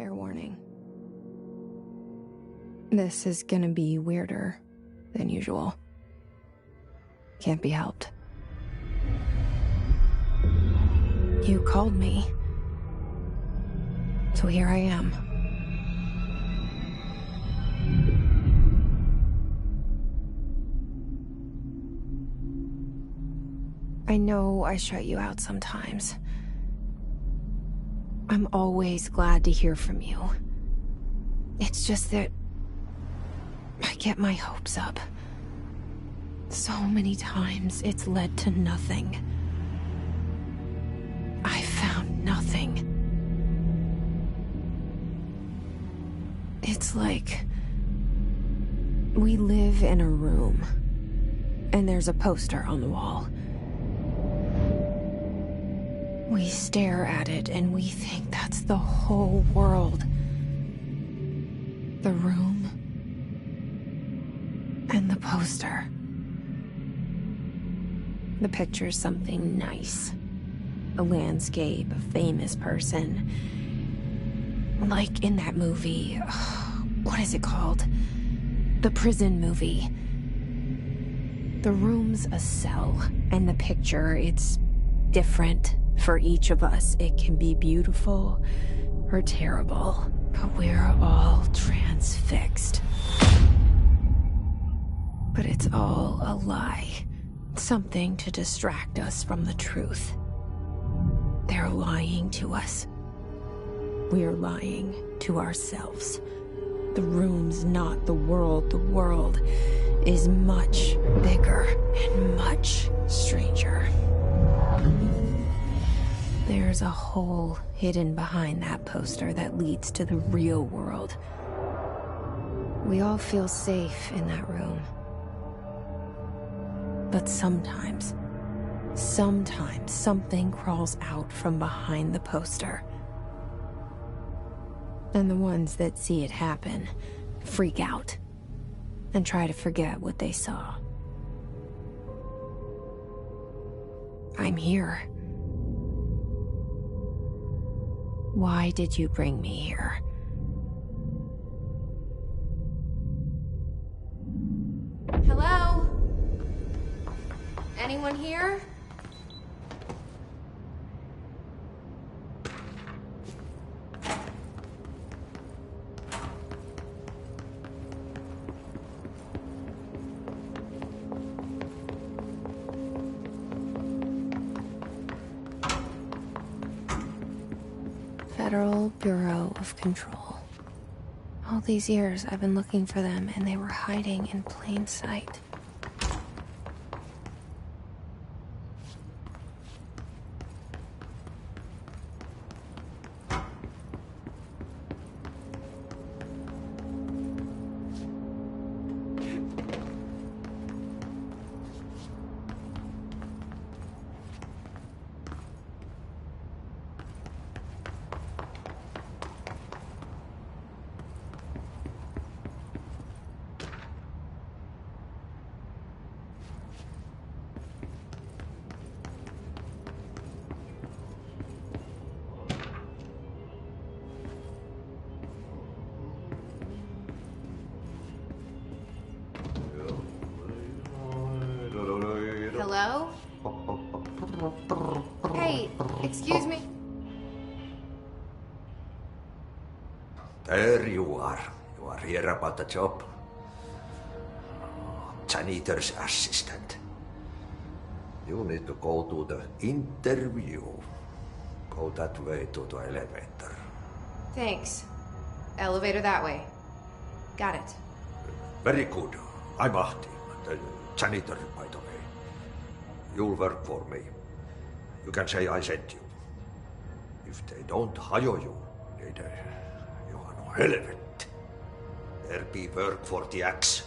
Fair warning. This is gonna be weirder than usual. Can't be helped. You called me. So here I am. I know I shut you out sometimes. I'm always glad to hear from you. It's just that I get my hopes up. So many times it's led to nothing. I found nothing. It's like we live in a room, and there's a poster on the wall. We stare at it and we think that's the whole world. The room and the poster. The picture's something nice. A landscape, a famous person. Like in that movie, what is it called? The prison movie. The room's a cell, and the picture, it's different for each of us. It can be beautiful or terrible, but we're all transfixed. But it's all a lie. Something to distract us from the truth. They're lying to us. We're lying to ourselves. The room's not the world. The world is much bigger and much stranger. There's a hole hidden behind that poster that leads to the real world. We all feel safe in that room. But sometimes something crawls out from behind the poster. And the ones that see it happen freak out and try to forget what they saw. I'm here. Why did you bring me here? Hello? Anyone here? Federal Bureau of Control. All these years I've been looking for them, and they were hiding in plain sight. Hello? Hey, excuse me? There you are. You are here about the job. Janitor's assistant. You need to go to the interview. Go that way to the elevator. Thanks. Elevator that way. Got it. Very good. I'm Ahti, the janitor, by the way. You'll work for me. You can say I sent you. If they don't hire you, you are no relevant. There be work for the axe.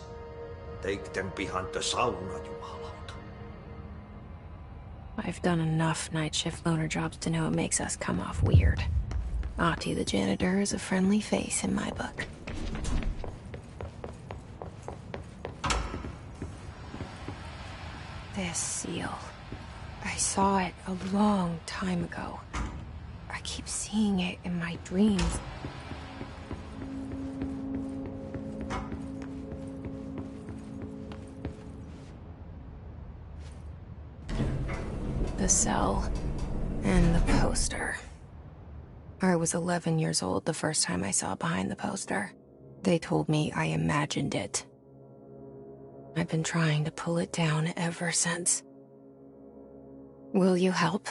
Take them behind the sauna, you hallout. I've done enough night shift loner jobs to know it makes us come off weird. Ahti the janitor is a friendly face in my book. This seal. I saw it a long time ago. I keep seeing it in my dreams. The cell. And the poster. I was 11 years old the first time I saw behind the poster. They told me I imagined it. I've been trying to pull it down ever since. Will you help?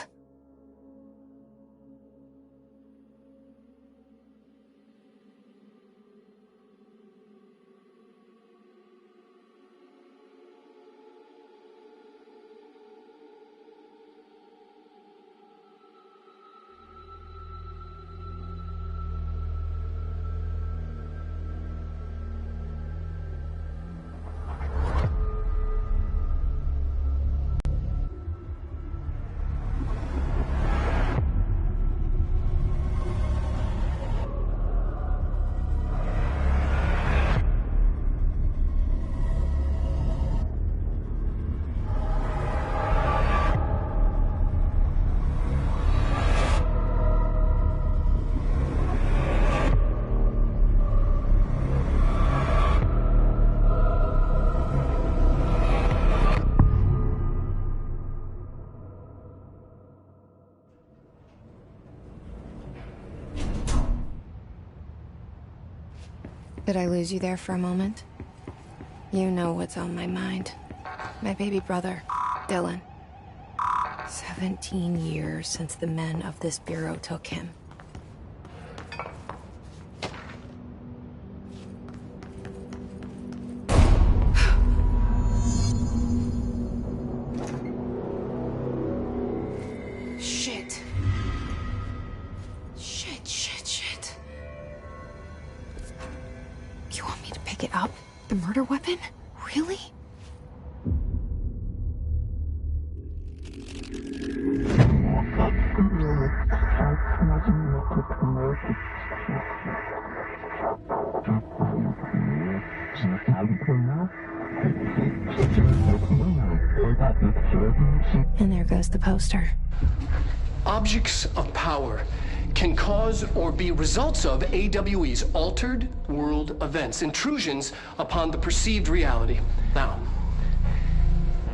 Did I lose you there for a moment? You know what's on my mind. My baby brother, Dylan. 17 years since the men of this bureau took him. Shit. Shit. You want me to pick it up? The murder weapon? Really? And there goes the poster. Objects of power can cause or be results of AWE's altered world events, intrusions upon the perceived reality. Now,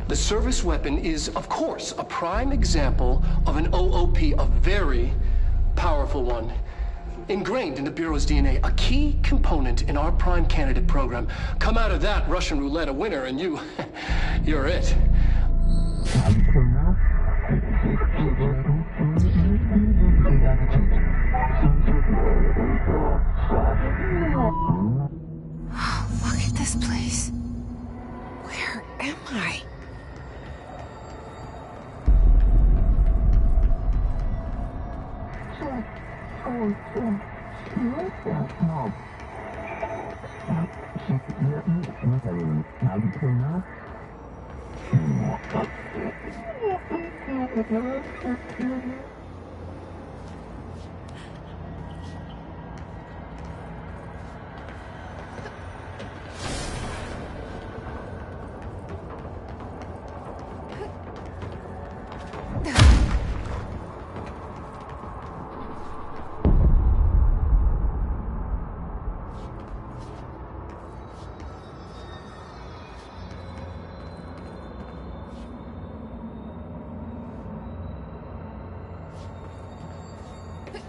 the service weapon is, of course, a prime example of an OOP, a very powerful one. Ingrained in the Bureau's DNA, a key component in our prime candidate program. Come out of that Russian roulette a winner and you're it. Look at this place. Where am I?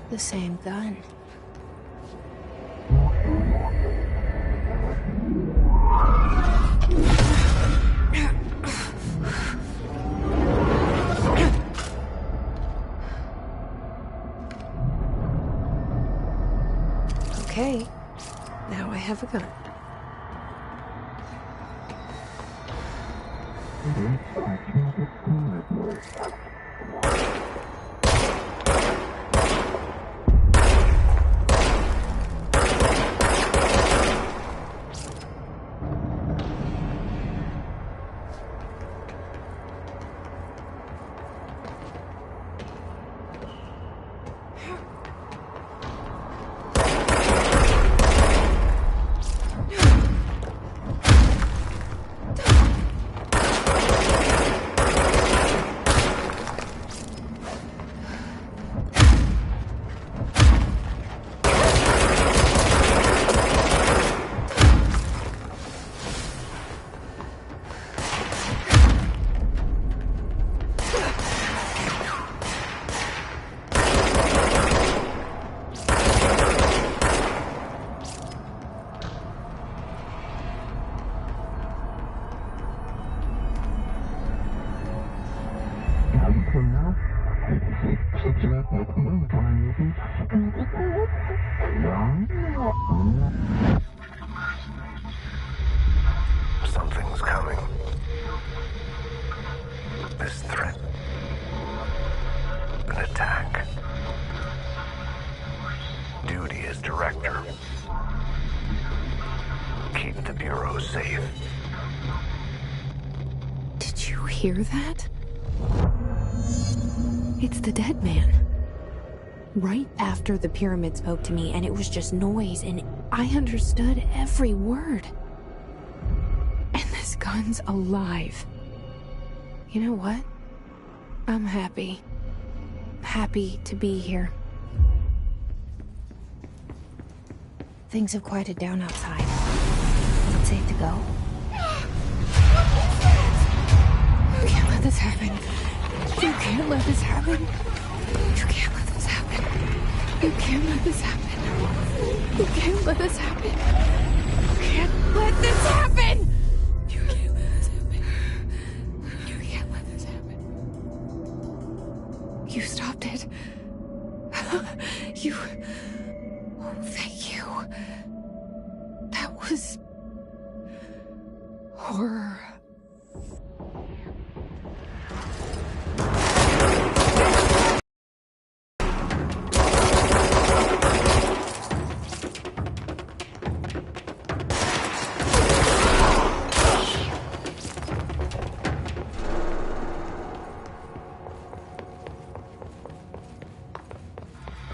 The same gun. Okay, now I have a gun. This threat. An attack. Duty as director. Keep the Bureau safe. Did you hear that? It's the dead man. Right after the pyramid spoke to me, and it was just noise, and I understood every word. And this gun's alive. You know what? I'm happy. Happy to be here. Things have quieted down outside. Is it safe to go? You can't let this happen. You can't let this happen. You can't let this happen. You can't let this happen. You can't let this happen. You can't let this happen! You can't let this happen. You can't let this happen. You stopped it. You... Oh, thank you. That was... horror.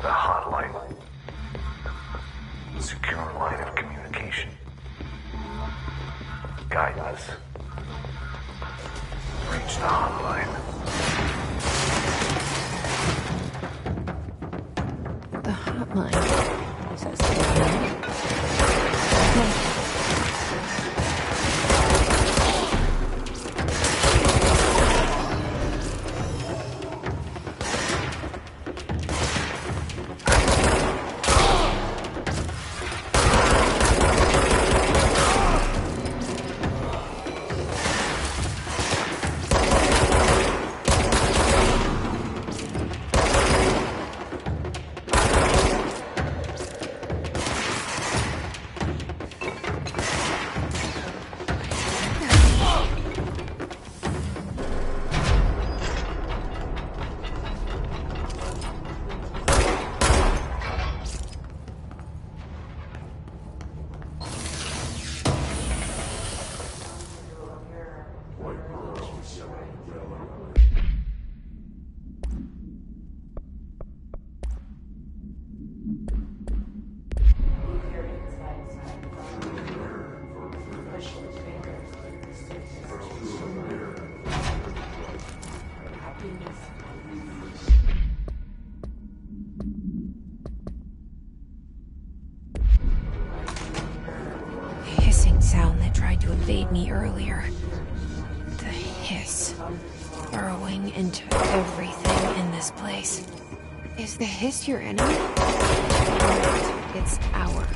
The hotline. Secure line of communication. Guidance. Reach the hotline. The hotline. Says the hotline. Sound that tried to invade me earlier. The hiss burrowing into everything in this place. Is the hiss your enemy? It's our enemy.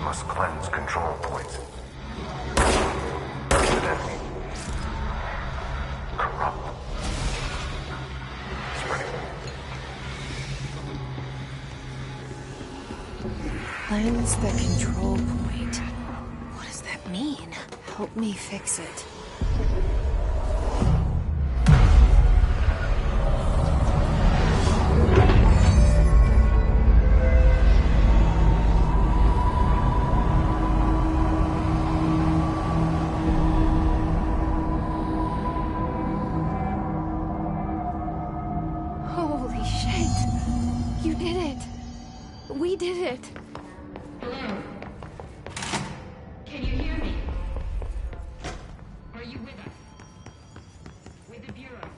Must cleanse control points. Evidently corrupt. Spreading. Cleanse the control point. What does that mean? Help me fix it. Holy shit! You did it! We did it! Hello? Can you hear me? Are you with us? With the Bureau?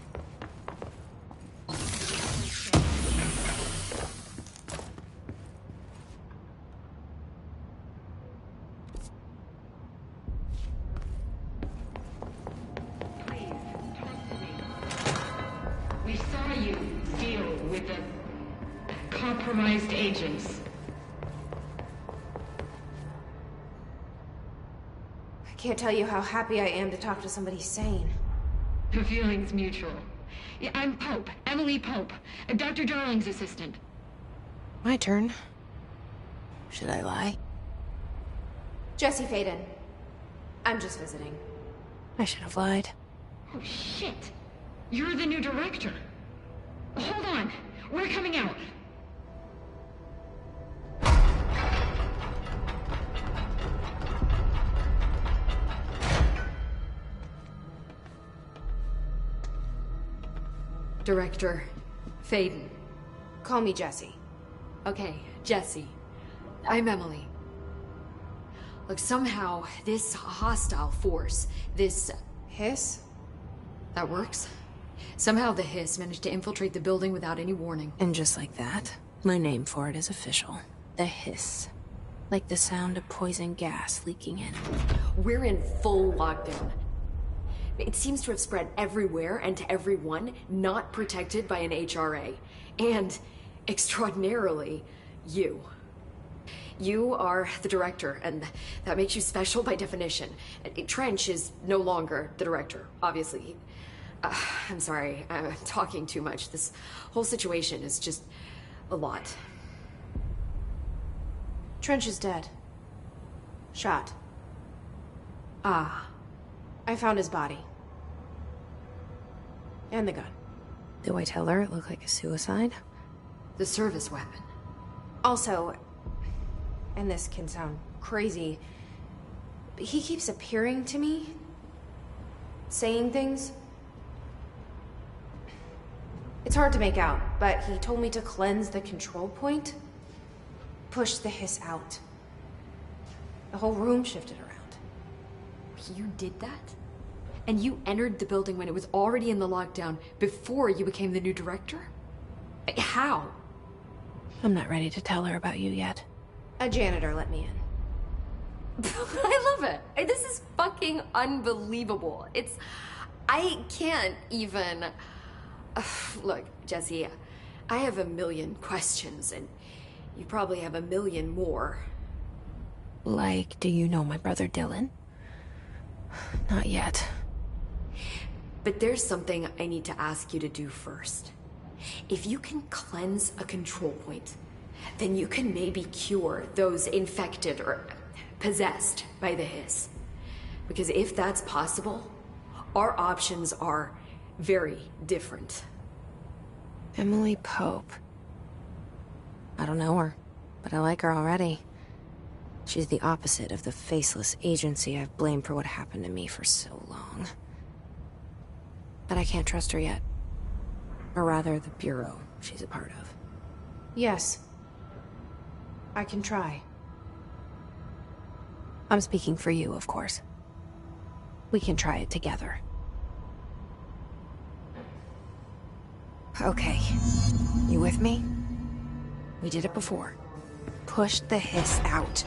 Please, talk to me. We saw you deal with the compromised agents. I can't tell you how happy I am to talk to somebody sane. The feeling's mutual. Yeah, I'm Pope, Emily Pope, Dr. Darling's assistant. My turn. Should I lie? Jesse Faden. I'm just visiting. I should have lied. Oh, shit. You're the new director. Hold on. We're coming out. Director Faden. Call me Jesse. Okay, Jesse. I'm Emily. Look, somehow this hostile force, this... Hiss? that works? Somehow the Hiss managed to infiltrate the building without any warning. And just like that, my name for it is official. The Hiss. Like the sound of poison gas leaking in. We're in full lockdown. It seems to have spread everywhere and to everyone not protected by an HRA. And, extraordinarily, you. You are the director, and that makes you special by definition. Trench is no longer the director, obviously. I'm sorry, I'm talking too much. This whole situation is just a lot. Trench is dead. Shot. Ah. I found his body. And the gun. Do I tell her it looked like a suicide? The service weapon. Also, and this can sound crazy, but he keeps appearing to me, saying things. It's hard to make out, but he told me to cleanse the control point, push the Hiss out. The whole room shifted around. You did that? And you entered the building when it was already in the lockdown before you became the new director? How? I'm not ready to tell her about you yet. A janitor let me in. I love it. This is fucking unbelievable. I can't even... Look, Jesse, I have a million questions, and you probably have a million more. Like, do you know my brother Dylan? Not yet. But there's something I need to ask you to do first. If you can cleanse a control point, then you can maybe cure those infected or possessed by the Hiss. Because if that's possible, our options are very different. Emily Pope. I don't know her, but I like her already. She's the opposite of the faceless agency I've blamed for what happened to me for so long. But I can't trust her yet. Or rather, the Bureau she's a part of. Yes. I can try. I'm speaking for you, of course. We can try it together. Okay. You with me? We did it before. Push the Hiss out.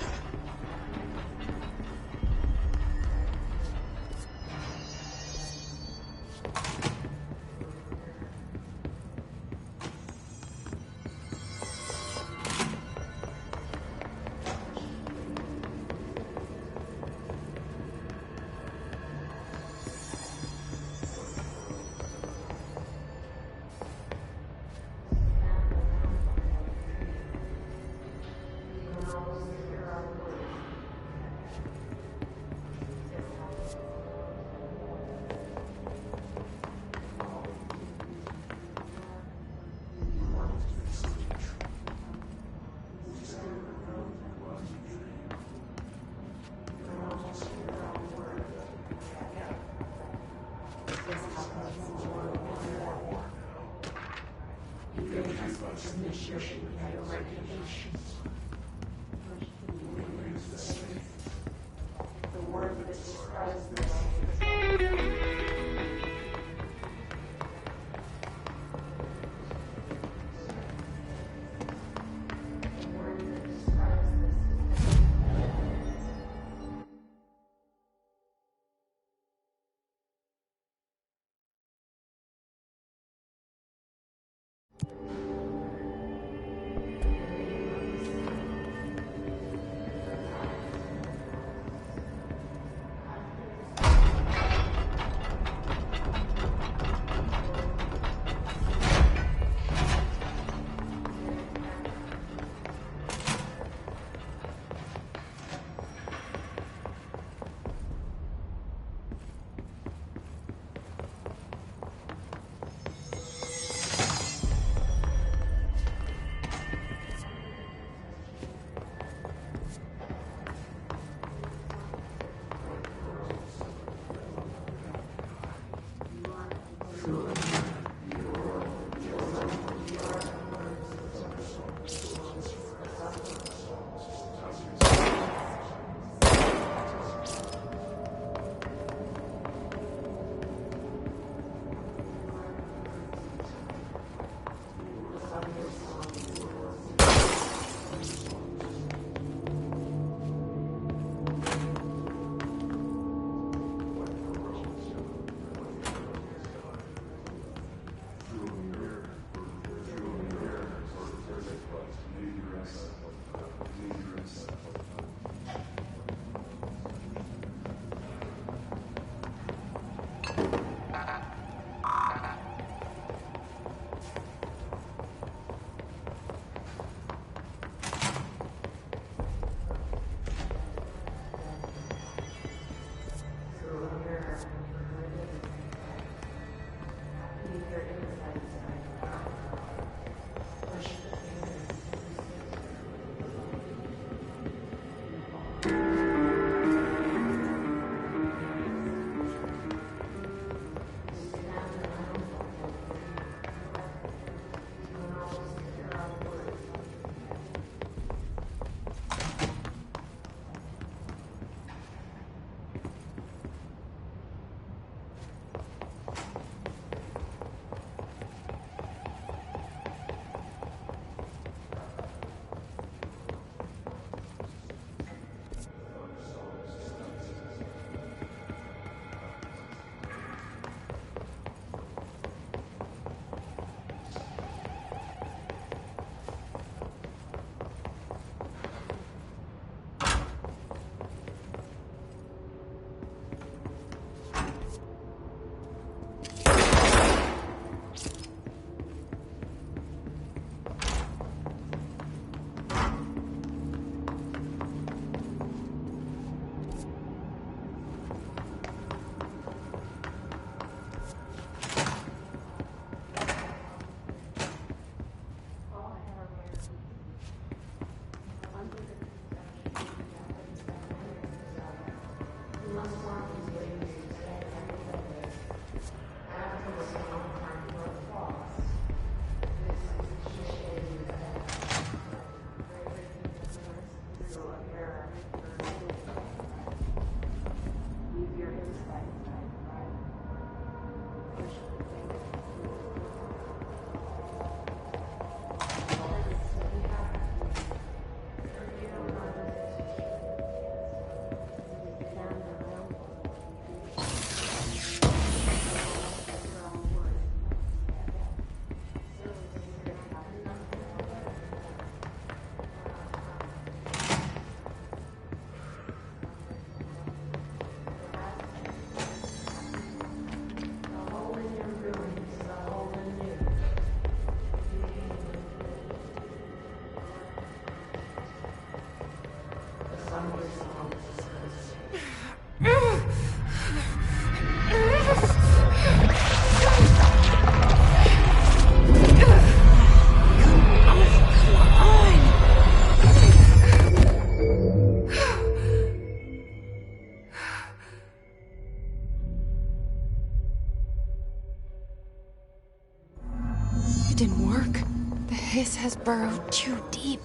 hiss has burrowed too deep.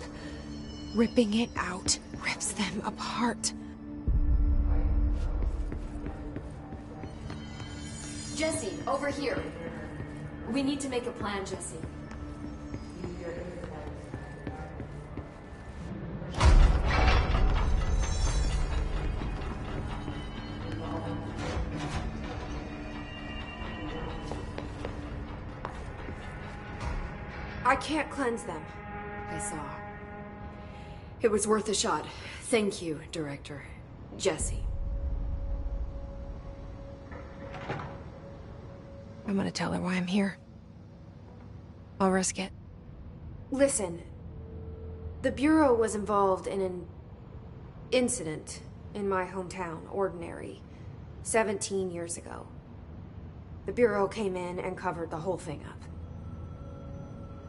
Ripping it out rips them apart. Jesse, over here. We need to make a plan, Jesse. I can't cleanse them. I saw. It was worth a shot. Thank you, Director. Jesse. I'm gonna tell her why I'm here. I'll risk it. Listen, the Bureau was involved in an incident in my hometown, Ordinary, 17 years ago. The Bureau came in and covered the whole thing up.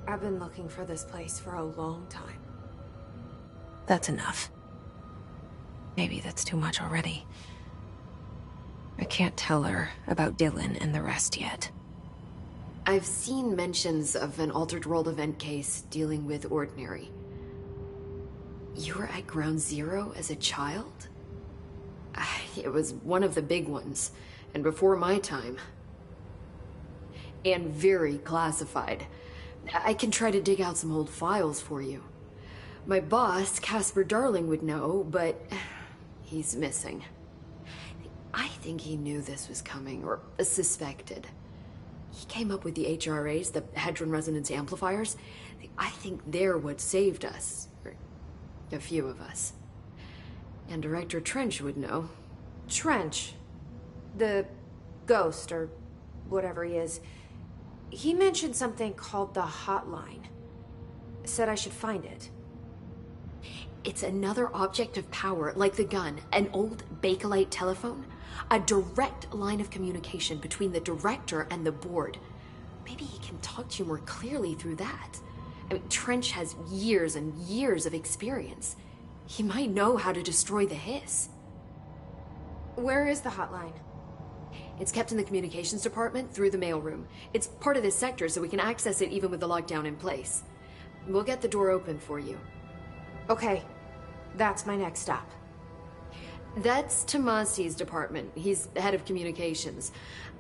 I've been looking for this place for a long time. That's enough. Maybe that's too much already. I can't tell her about Dylan and the rest yet. I've seen mentions of an Altered World event case dealing with Ordinary. You were at Ground Zero as a child? It was one of the big ones, and before my time. And very classified. I can try to dig out some old files for you. My boss, Casper Darling, would know, but he's missing. I think he knew this was coming, or suspected. He came up with the HRAs, the Hadron Resonance Amplifiers. I think they're what saved us. Or a few of us. And Director Trench would know. Trench? The ghost, or whatever he is. He mentioned something called the HOTLINE. Said I should find it. It's another object of power, like the gun, an old Bakelite telephone. A direct line of communication between the director and the board. Maybe he can talk to you more clearly through that. I mean, Trench has years and years of experience. He might know how to destroy the hiss. Where is the HOTLINE? It's kept in the communications department through the mailroom. It's part of this sector, so we can access it even with the lockdown in place. We'll get the door open for you. Okay, that's my next stop. That's Tomasi's department. He's head of communications.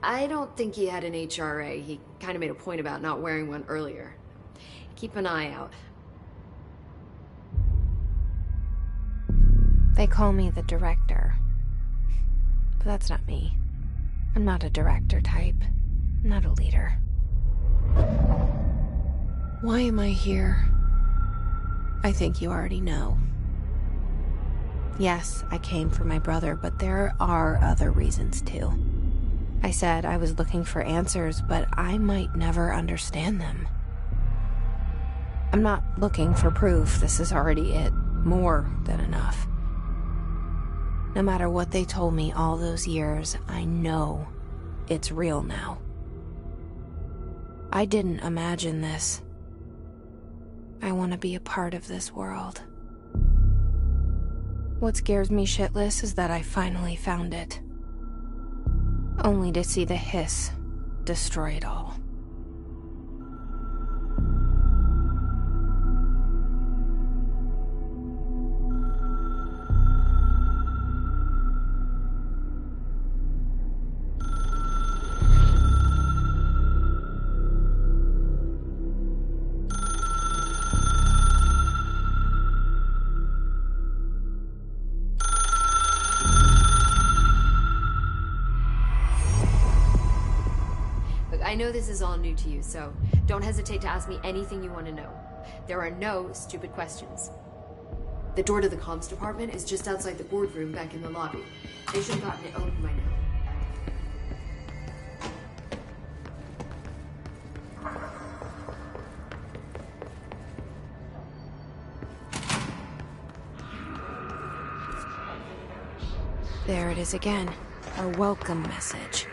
I don't think he had an HRA. He kind of made a point about not wearing one earlier. Keep an eye out. They call me the director. But that's not me. I'm not a director type. I'm not a leader. Why am I here? I think you already know. Yes, I came for my brother, but there are other reasons too. I said I was looking for answers, but I might never understand them. I'm not looking for proof. This is already it. More than enough. No matter what they told me all those years, I know it's real now. I didn't imagine this. I want to be a part of this world. What scares me shitless is that I finally found it. Only to see the hiss destroy it all. I know this is all new to you, so don't hesitate to ask me anything you want to know. There are no stupid questions. The door to the comms department is just outside the boardroom back in the lobby. They should have gotten it open by now. There it is again. Our welcome message.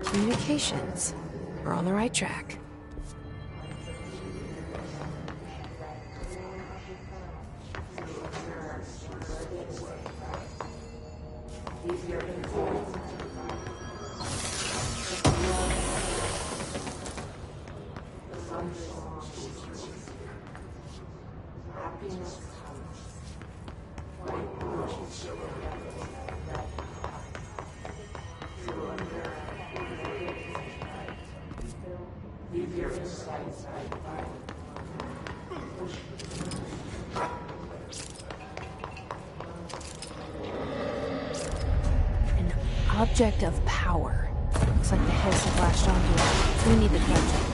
Communications. We're on the right track. Object of power. Looks like the hiss have latched onto it. We need to catch it.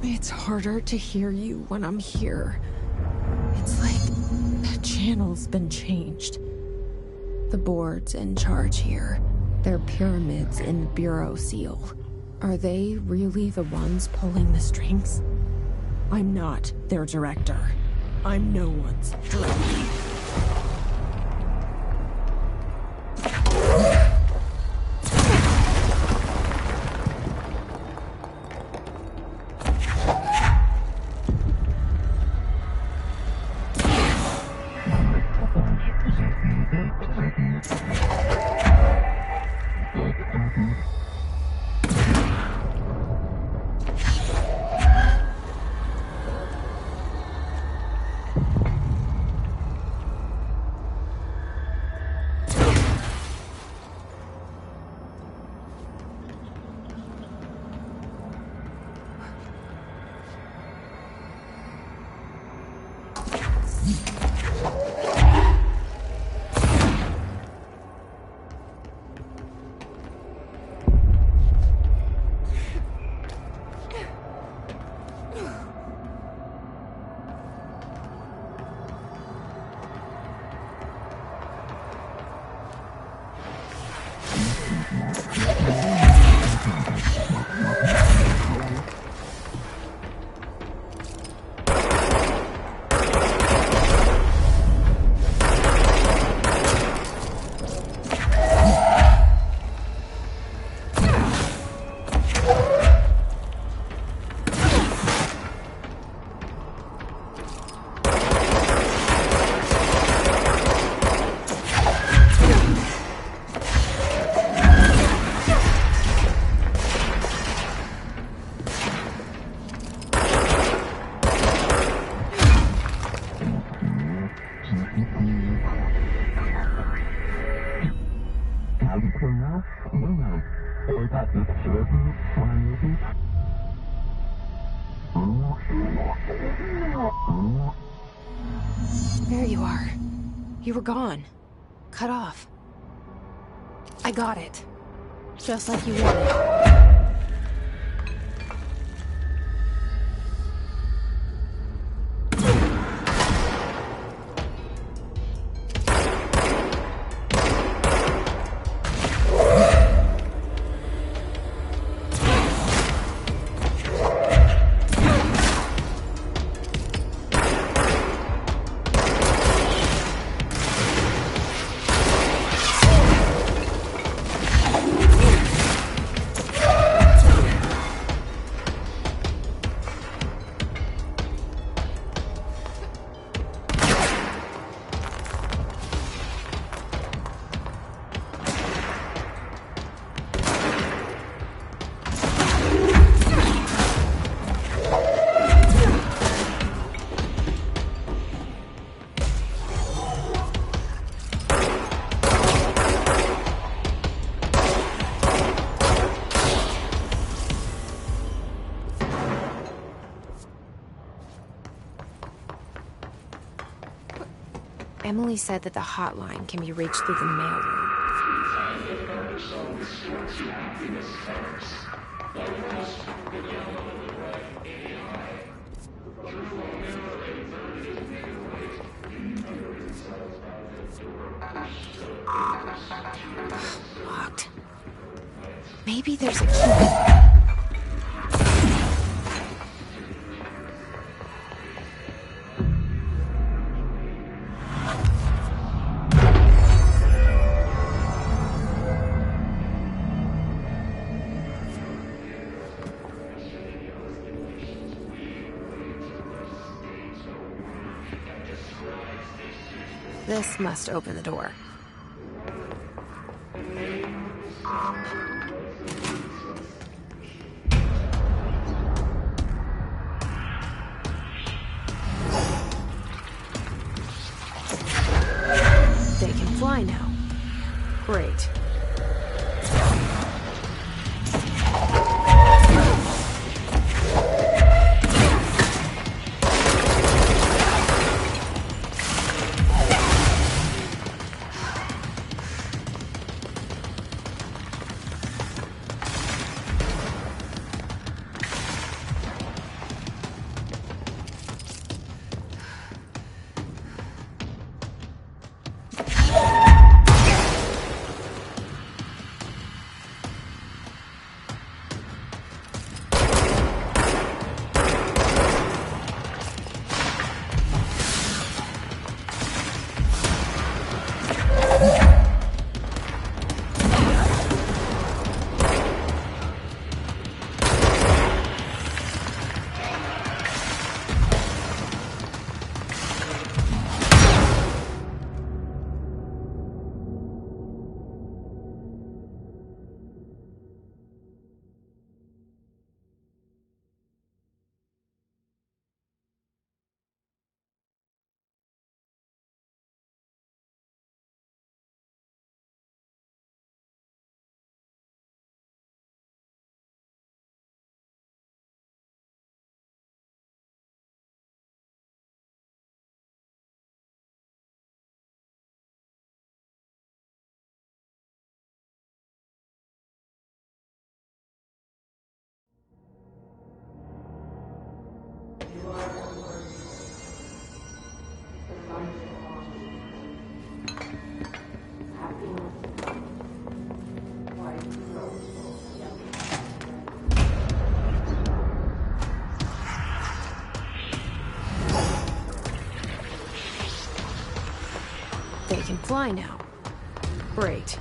It's harder to hear you when I'm here. It's like the channel's been changed. The board's in charge here. They're pyramids in the Bureau seal. Are they really the ones pulling the strings? I'm not their director. I'm no one's director. There you are. You were gone. Cut off. I got it. Just like you wanted. Emily said that the hotline can be reached through the mailroom. Locked. Maybe there's a key. This must open the door. They can fly now. Great. They can fly now. Great.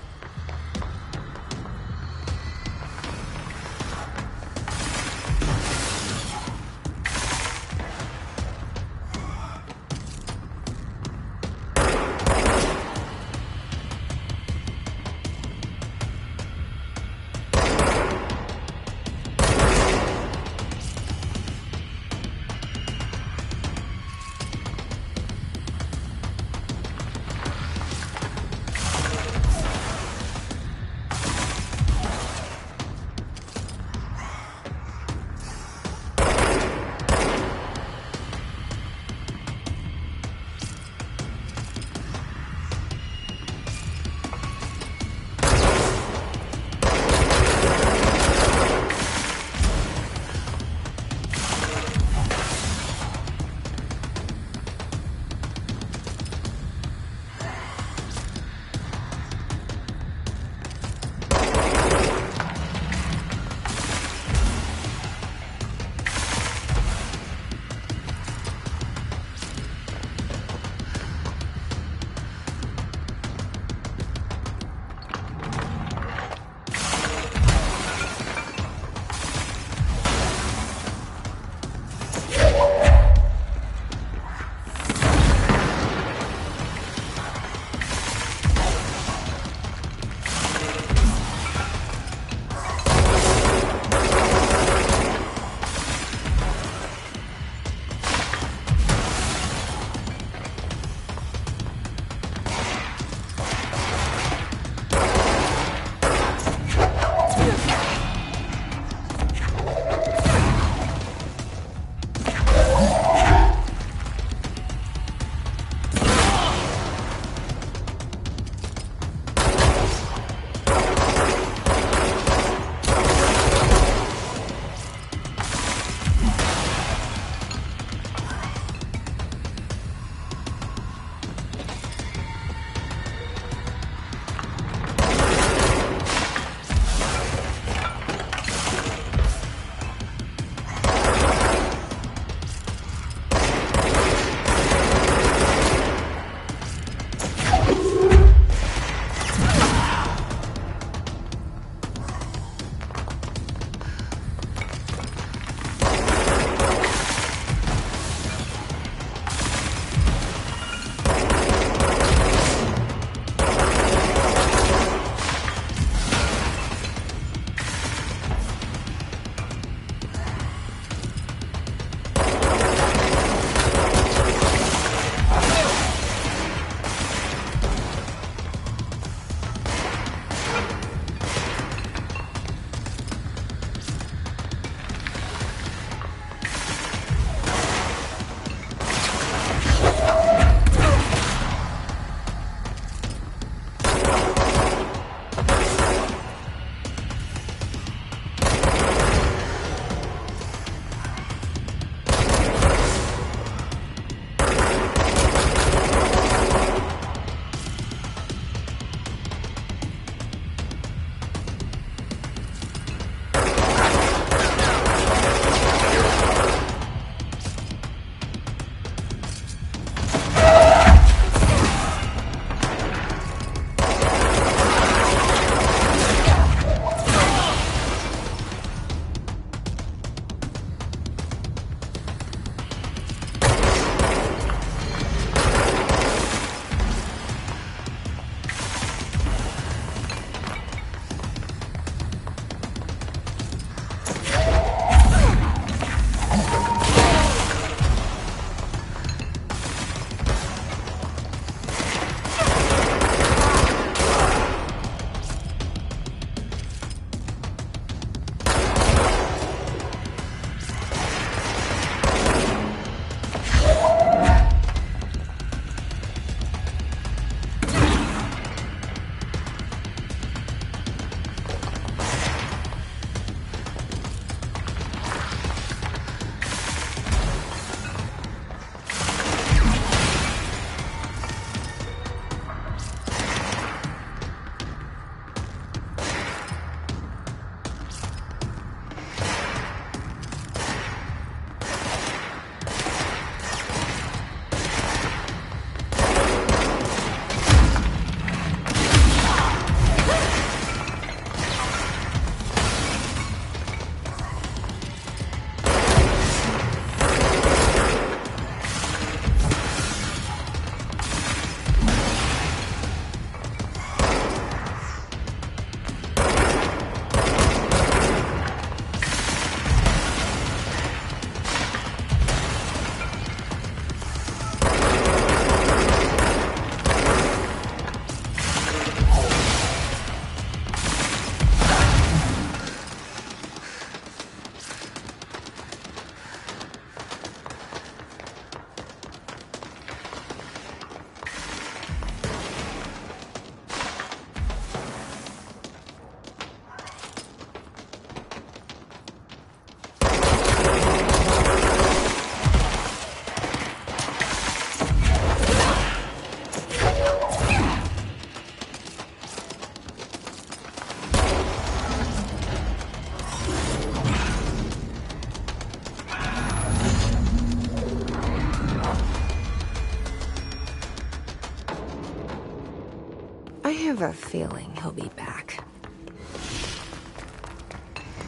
have a feeling he'll be back.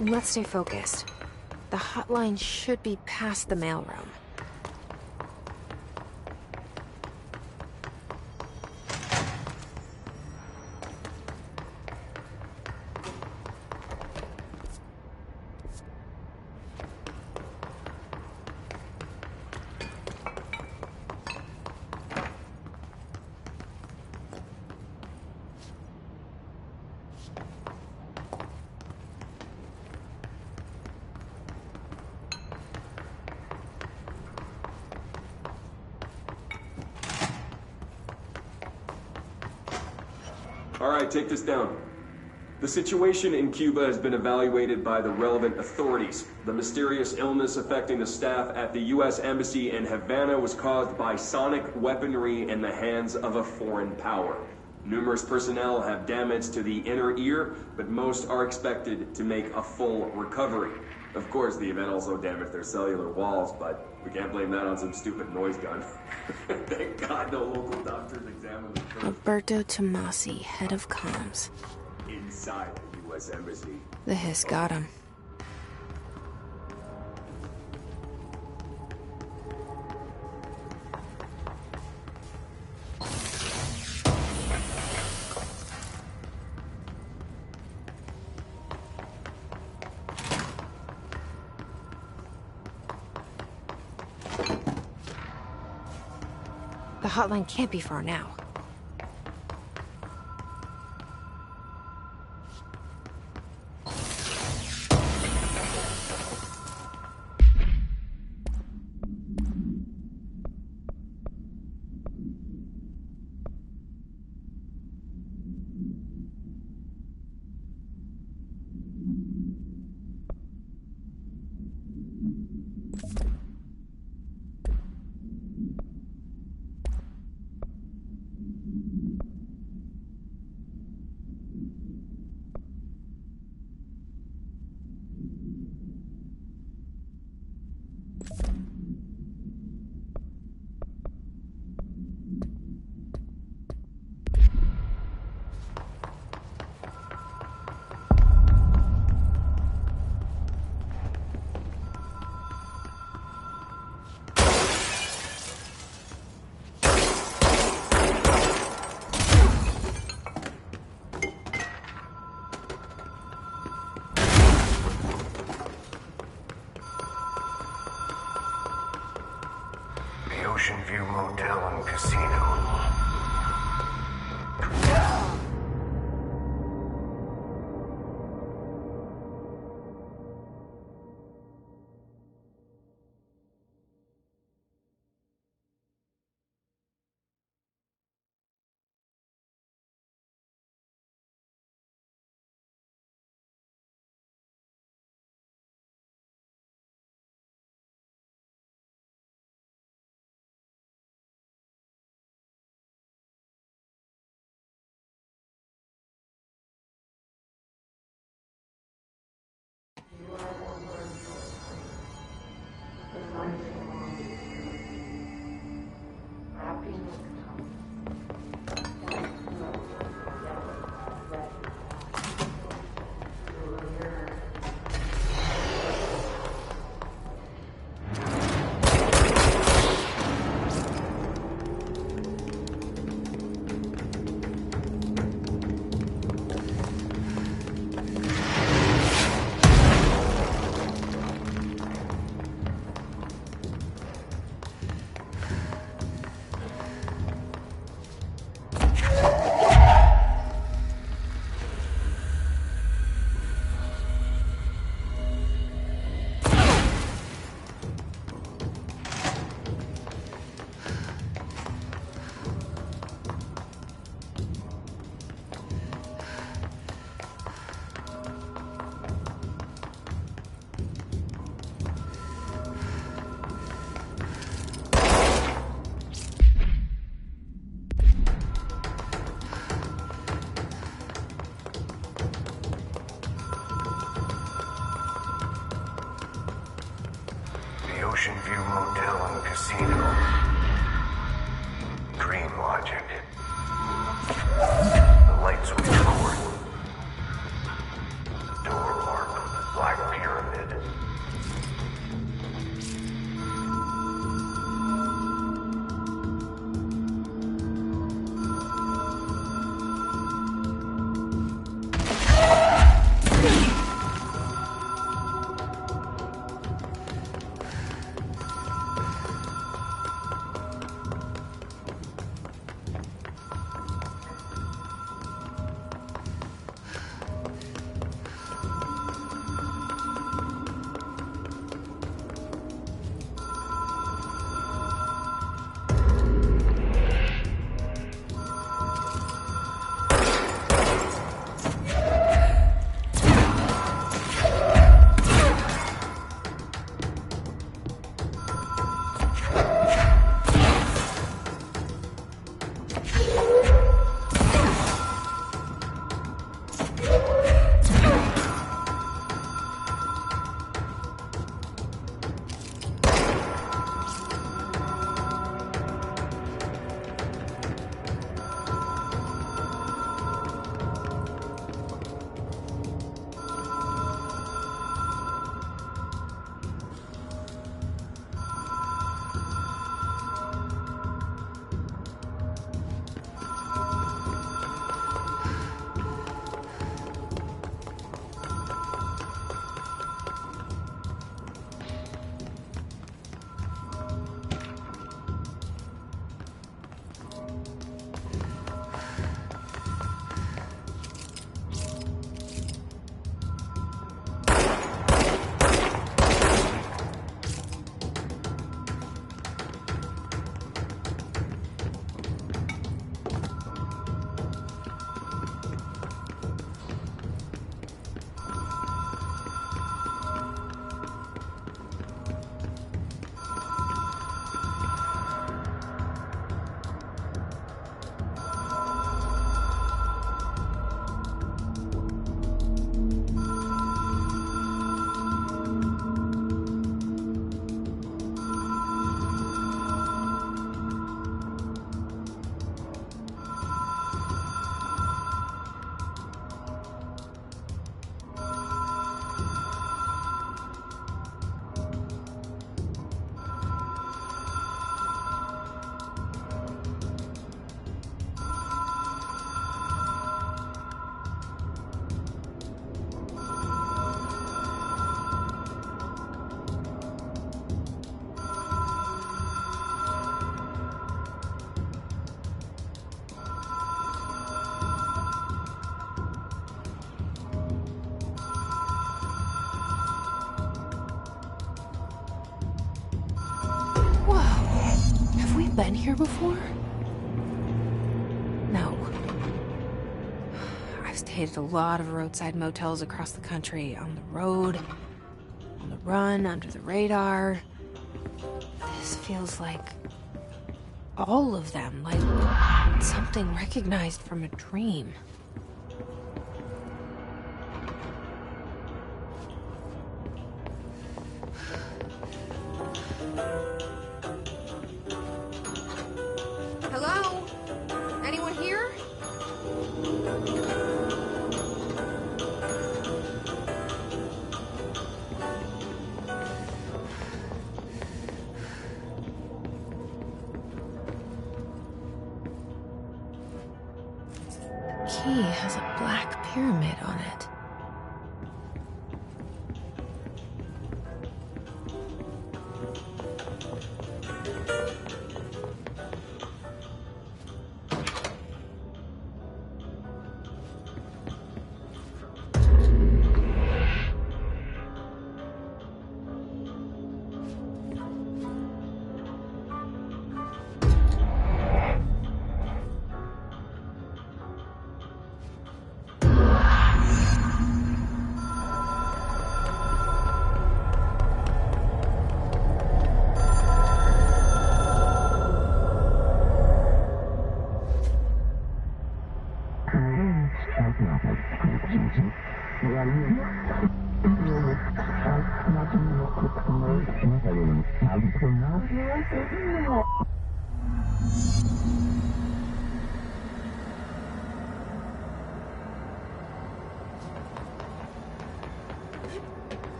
Let's stay focused. The hotline should be past the mailroom. All right, take this down. The situation in Cuba has been evaluated by the relevant authorities. The mysterious illness affecting the staff at the U.S. Embassy in Havana was caused by sonic weaponry in the hands of a foreign power. Numerous personnel have damage to the inner ear, but most are expected to make a full recovery. Of course, the event also damaged their cellular walls, but we can't blame that on some stupid noise gun. Thank God no local doctors examined them first. Alberto Tomasi, head of comms. Inside the U.S. Embassy. The hiss got him. The hotline can't be far now. Ocean View Motel and Casino. Ocean View Motel and Casino. Dream logic. The light been here before? No. I've stayed at a lot of roadside motels across the country, on the road, on the run, under the radar. This feels like all of them, like something recognized from a dream. Hello? Anyone here? The key has a black pyramid on it.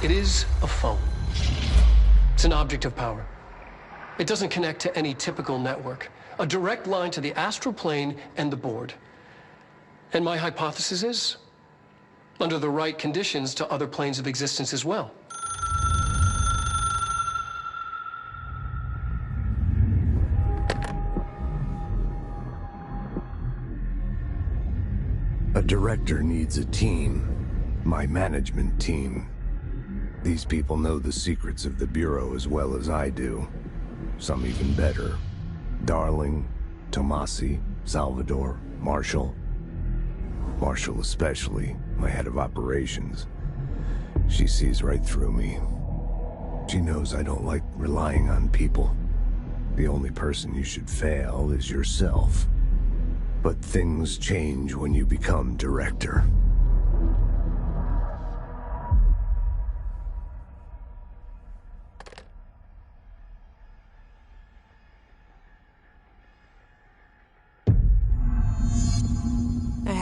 It is a phone. It's an object of power. It doesn't connect to any typical network. A direct line to the astral plane and the board. And my hypothesis is, under the right conditions, to other planes of existence as well. A director needs a team. My management team. These people know the secrets of the Bureau as well as I do. Some even better. Darling, Tomasi, Salvador, Marshall. Marshall especially, my head of operations. She sees right through me. She knows I don't like relying on people. The only person you should fail is yourself. But things change when you become director.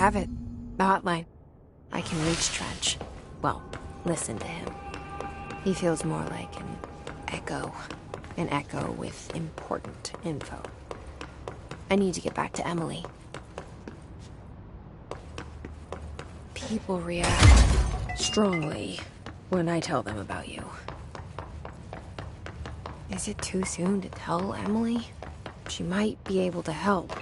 have it. The hotline. I can reach Trench. Well, listen to him. He feels more like an echo. An echo with important info. I need to get back to Emily. People react strongly when I tell them about you. Is it too soon to tell Emily? She might be able to help.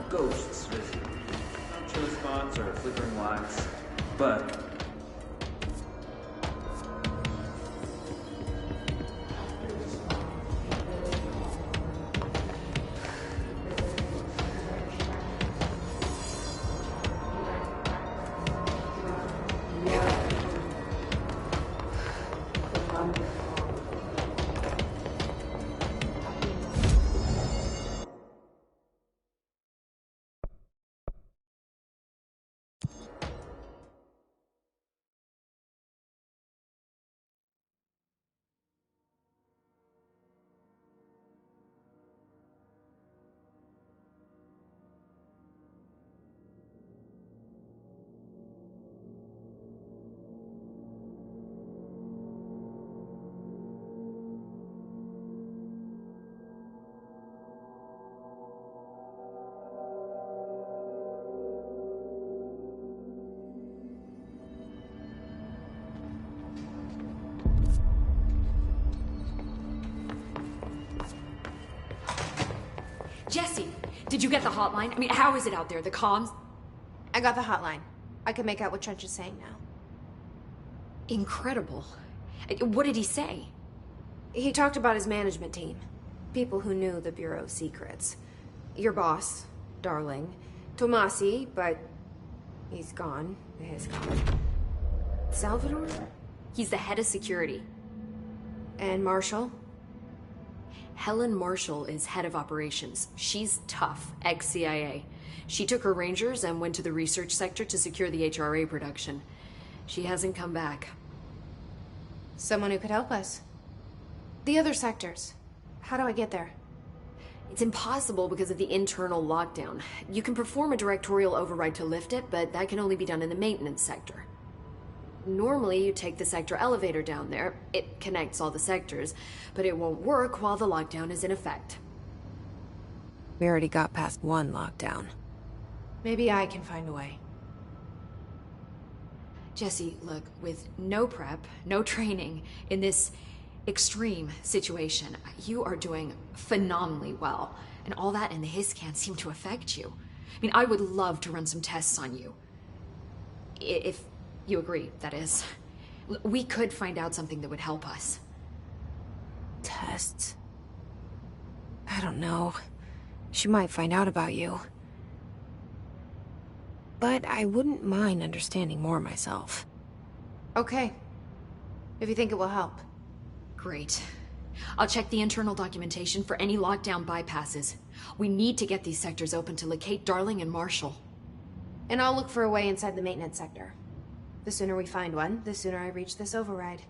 Ghosts visit. No chill spots or flickering lights, but Jesse, did you get the hotline? I mean, how is it out there? The comms? I got the hotline. I can make out what Trench is saying now. Incredible. What did he say? He talked about his management team. People who knew the Bureau's secrets. Your boss, Darling. Tomasi, but he's gone. He's gone. Salvador? He's the head of security. And Marshall? Helen Marshall is head of operations. She's tough, ex-CIA. She took her Rangers and went to the research sector to secure the HRA production. She hasn't come back. Someone who could help us. The other sectors. How do I get there? It's impossible because of the internal lockdown. You can perform a directorial override to lift it, but that can only be done in the maintenance sector. Normally, you take the sector elevator down there. It connects all the sectors, but it won't work while the lockdown is in effect. We already got past one lockdown. Maybe I can find a way. Jesse, look, with no prep, no training, in this extreme situation, you are doing phenomenally well. And all that and the hiss can't seem to affect you. I mean, I would love to run some tests on you. If you agree, that is. We could find out something that would help us. Tests? I don't know. She might find out about you. But I wouldn't mind understanding more myself. Okay. If you think it will help. Great. I'll check the internal documentation for any lockdown bypasses. We need to get these sectors open to locate Darling and Marshall. And I'll look for a way inside the maintenance sector. The sooner we find one, the sooner I reach this override.